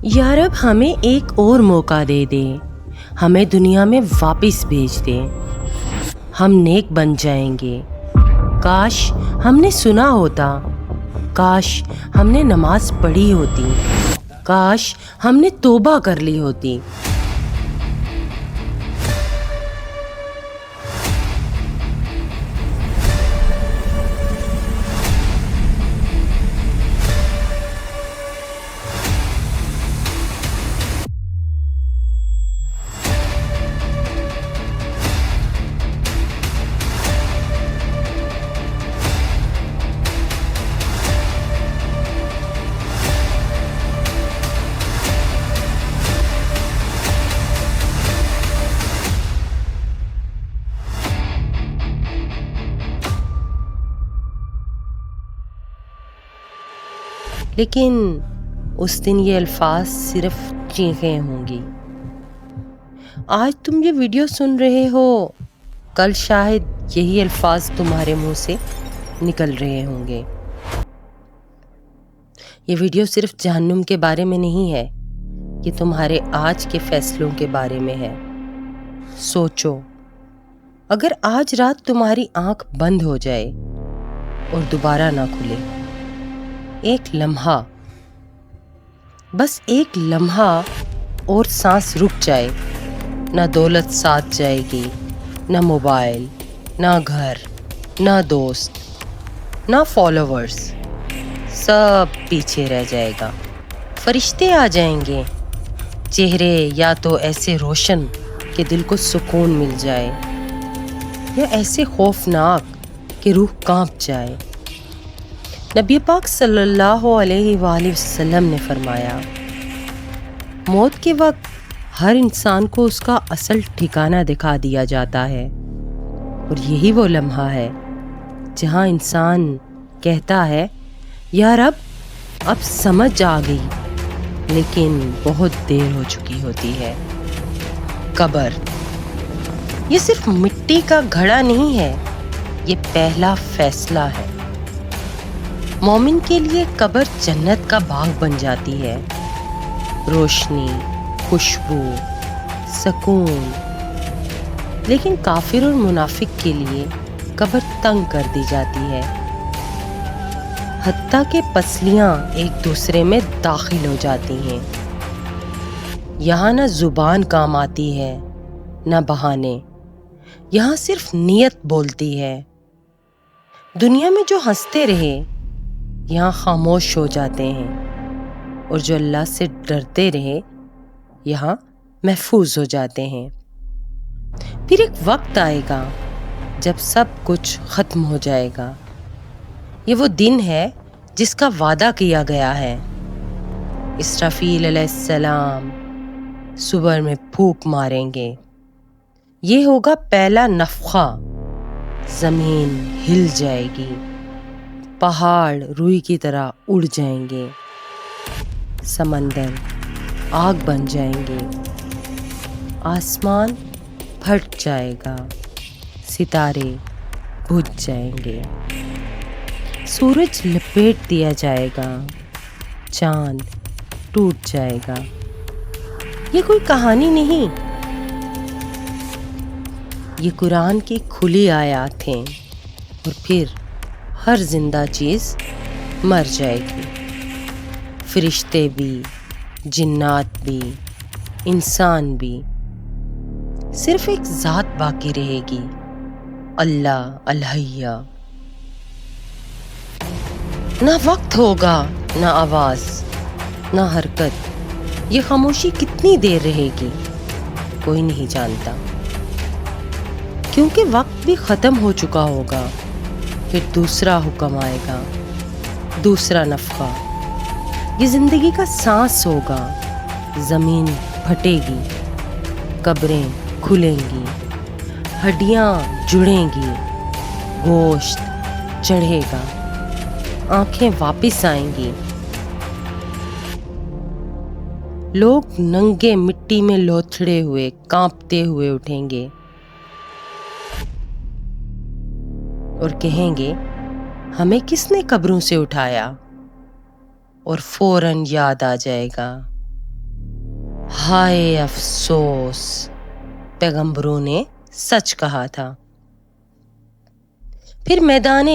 یا رب ہمیں ایک اور موقع دے دے، ہمیں دنیا میں واپس بھیج دے، ہم نیک بن جائیں گے۔ کاش ہم نے سنا ہوتا، کاش ہم نے نماز پڑھی ہوتی، کاش ہم نے توبہ کر لی ہوتی۔ لیکن اس دن یہ الفاظ صرف چیخیں ہوں گی۔ آج تم یہ ویڈیو سن رہے ہو، کل شاید یہی الفاظ تمہارے منہ سے نکل رہے ہوں گے۔ یہ ویڈیو صرف جہنم کے بارے میں نہیں ہے، یہ تمہارے آج کے فیصلوں کے بارے میں ہے۔ سوچو، اگر آج رات تمہاری آنکھ بند ہو جائے اور دوبارہ نہ کھلے، ایک لمحہ، بس ایک لمحہ اور سانس رک جائے، نہ دولت ساتھ جائے گی، نہ موبائل، نہ گھر، نہ دوست، نہ فالوورز، سب پیچھے رہ جائے گا۔ فرشتے آ جائیں گے، چہرے یا تو ایسے روشن کہ دل کو سکون مل جائے، یا ایسے خوفناک کہ روح کانپ جائے۔ نبی پاک صلی اللہ علیہ وآلہ وسلم نے فرمایا، موت کے وقت ہر انسان کو اس کا اصل ٹھکانہ دکھا دیا جاتا ہے، اور یہی وہ لمحہ ہے جہاں انسان کہتا ہے، یا رب اب سمجھ آ گئی، لیکن بہت دیر ہو چکی ہوتی ہے۔ قبر یہ صرف مٹی کا گھڑا نہیں ہے، یہ پہلا فیصلہ ہے۔ مومن کے لیے قبر جنت کا باغ بن جاتی ہے، روشنی، خوشبو، سکون۔ لیکن کافر اور منافق کے لیے قبر تنگ کر دی جاتی ہے، حتیٰ کہ پسلیاں ایک دوسرے میں داخل ہو جاتی ہیں۔ یہاں نہ زبان کام آتی ہے، نہ بہانے، یہاں صرف نیت بولتی ہے۔ دنیا میں جو ہنستے رہے، یہاں خاموش ہو جاتے ہیں، اور جو اللہ سے ڈرتے رہے، یہاں محفوظ ہو جاتے ہیں۔ پھر ایک وقت آئے گا جب سب کچھ ختم ہو جائے گا۔ یہ وہ دن ہے جس کا وعدہ کیا گیا ہے۔ اسرافیل علیہ السلام صبح میں پھونک ماریں گے، یہ ہوگا پہلا نفخہ، زمین ہل جائے گی، پہاڑ روئی کی طرح اڑ جائیں گے، سمندر آگ بن جائیں گے، آسمان پھٹ جائے گا، ستارے بجھ جائیں گے، سورج لپیٹ دیا جائے گا، چاند ٹوٹ جائے گا۔ یہ کوئی کہانی نہیں، یہ قرآن کی کھلی آیات ہیں۔ اور پھر ہر زندہ چیز مر جائے گی، فرشتے بھی، جنات بھی، انسان بھی۔ صرف ایک ذات باقی رہے گی، اللہ الحیہ۔ نہ وقت ہوگا، نہ آواز، نہ حرکت۔ یہ خاموشی کتنی دیر رہے گی، کوئی نہیں جانتا، کیونکہ وقت بھی ختم ہو چکا ہوگا۔ پھر دوسرا حکم آئے گا، دوسرا نفخہ، یہ زندگی کا سانس ہوگا۔ زمین پھٹے گی، قبریں کھلیں گی، ہڈیاں جڑیں گی، گوشت چڑھے گا، آنکھیں واپس آئیں گی۔ لوگ ننگے مٹی میں لوتھڑے ہوئے کانپتے ہوئے اٹھیں گے اور کہیں گے، ہمیں کس نے قبروں سے اٹھایا؟ اور فوراً یاد آ جائے گا، ہائے افسوس، پیغمبروں نے سچ کہا تھا۔ پھر میدان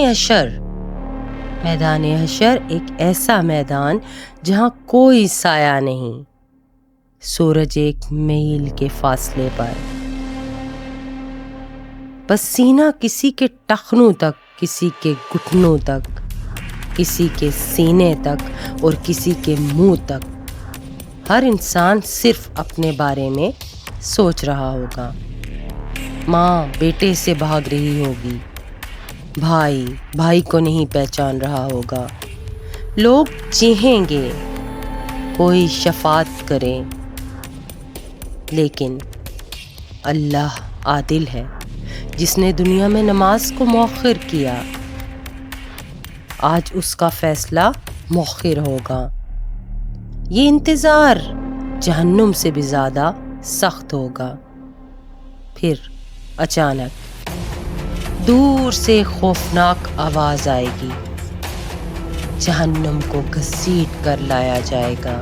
حشر ایک ایسا میدان جہاں کوئی سایہ نہیں، سورج 1 میل کے فاصلے پر، پسینہ کسی کے ٹخنوں تک، کسی کے گھٹنوں تک، کسی کے سینے تک اور کسی کے منہ تک۔ ہر انسان صرف اپنے بارے میں سوچ رہا ہوگا۔ ماں بیٹے سے بھاگ رہی ہوگی، بھائی کو نہیں پہچان رہا ہوگا۔ لوگ چیخیں گے، کوئی شفاعت کرے، لیکن اللہ عادل ہے، جس نے دنیا میں نماز کو مؤخر کیا، آج اس کا فیصلہ مؤخر ہوگا۔ یہ انتظار جہنم سے بھی زیادہ سخت ہوگا۔ پھر اچانک دور سے خوفناک آواز آئے گی، جہنم کو گھسیٹ کر لایا جائے گا۔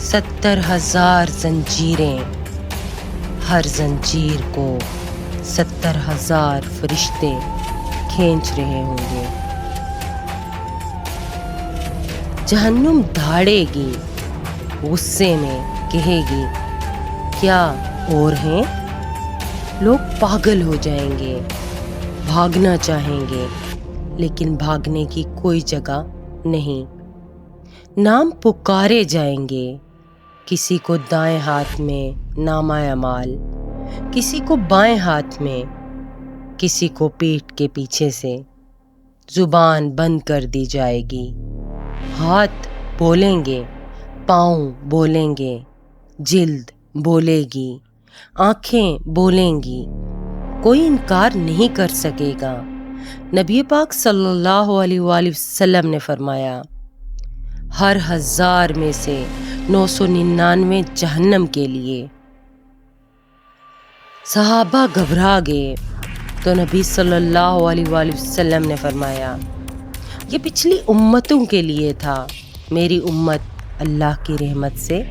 70,000 زنجیریں، ہر زنجیر کو 70,000 فرشتے کھینچ رہے ہوں گے۔ جہنم دھاڑے گی، غصے میں کہے گی، کیا اور ہیں؟ لوگ پاگل ہو جائیں گے، بھاگنا چاہیں گے، لیکن بھاگنے کی کوئی جگہ نہیں۔ نام پکارے جائیں گے، کسی کو دائیں ہاتھ میں نامہ اعمال، کسی کو بائیں ہاتھ میں، کسی کو پیٹھ کے پیچھے سے۔ زبان بند کر دی جائے گی، ہاتھ بولیں گے، پاؤں بولیں گے، جلد بولے گی، آنکھیں بولیں گی، کوئی انکار نہیں کر سکے گا۔ نبی پاک صلی اللہ علیہ وآلہ وسلم نے فرمایا، ہر 1000 میں سے 999 جہنم کے لیے۔ صحابہ گھبرا گئے تو نبی صلی اللہ علیہ وآلہ وسلم نے فرمایا، یہ پچھلی امتوں کے لیے تھا، میری امت اللہ کی رحمت سے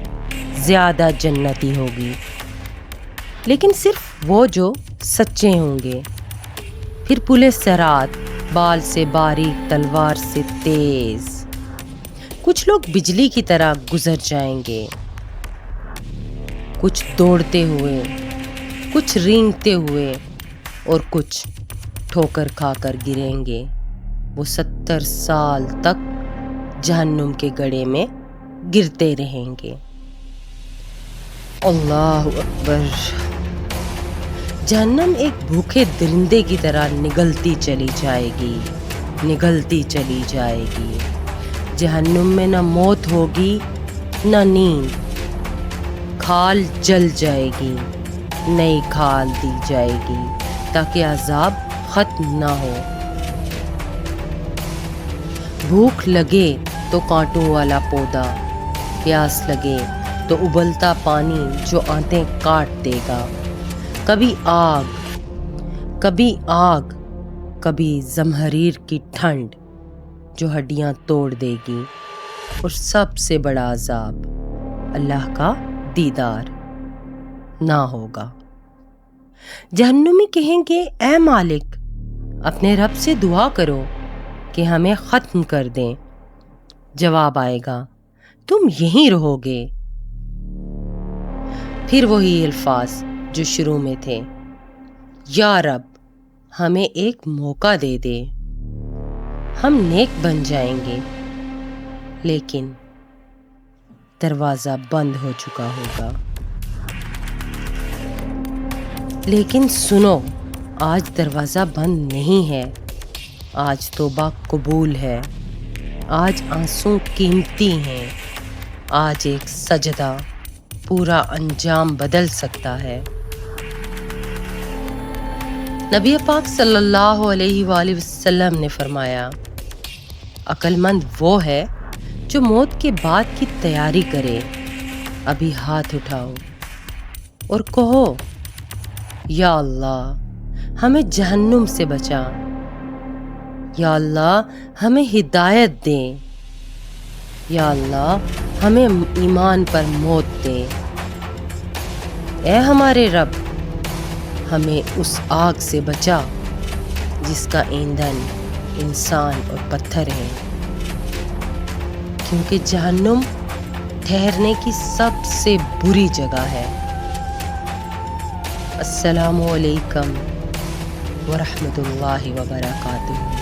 زیادہ جنتی ہوگی، لیکن صرف وہ جو سچے ہوں گے۔ پھر پل صراط بال سے باریک، تلوار سے تیز، کچھ لوگ بجلی کی طرح گزر جائیں گے، کچھ دوڑتے ہوئے، کچھ رینگتے ہوئے اور کچھ ٹھوکر کھا کر گریں گے۔ وہ 70 سال تک جہنم کے گڑھے میں گرتے رہیں گے۔ اللہ اکبر۔ جہنم ایک بھوکے درندے کی طرح نگلتی چلی جائے گی، نگلتی چلی جائے گی۔ جہنم میں نہ موت ہوگی نہ نیند، کھال جل جائے گی، نئی کھال دی جائے گی تاکہ عذاب ختم نہ ہو۔ بھوک لگے تو کانٹوں والا پودا، پیاس لگے تو ابلتا پانی جو آنتیں کاٹ دے گا۔ کبھی آگ، کبھی زمہریر کی ٹھنڈ جو ہڈیاں توڑ دے گی، اور سب سے بڑا عذاب اللہ کا دیدار نہ ہوگا۔ جہنمی کہیں گے، اے مالک، اپنے رب سے دعا کرو کہ ہمیں ختم کر دیں۔ جواب آئے گا، تم یہیں رہو گے۔ پھر وہی الفاظ جو شروع میں تھے، یا رب ہمیں ایک موقع دے دے، ہم نیک بن جائیں گے۔ لیکن دروازہ بند ہو چکا ہوگا۔ لیکن سنو، آج دروازہ بند نہیں ہے، آج توبہ قبول ہے، آج آنسو قیمتی ہیں، آج ایک سجدہ پورا انجام بدل سکتا ہے۔ نبی پاک صلی اللہ علیہ وآلہ وسلم نے فرمایا، عقل مند وہ ہے جو موت کے بعد کی تیاری کرے۔ ابھی ہاتھ اٹھاؤ اور کہو، یا اللہ ہمیں جہنم سے بچا، یا اللہ ہمیں ہدایت دے، یا اللہ ہمیں ایمان پر موت دے۔ اے ہمارے رب، ہمیں اس آگ سے بچا جس کا ایندھن انسان اور پتھر ہے، کیونکہ جہنم ٹھہرنے کی سب سے بری جگہ ہے۔ السلام علیکم ورحمۃ اللہ وبرکاتہ۔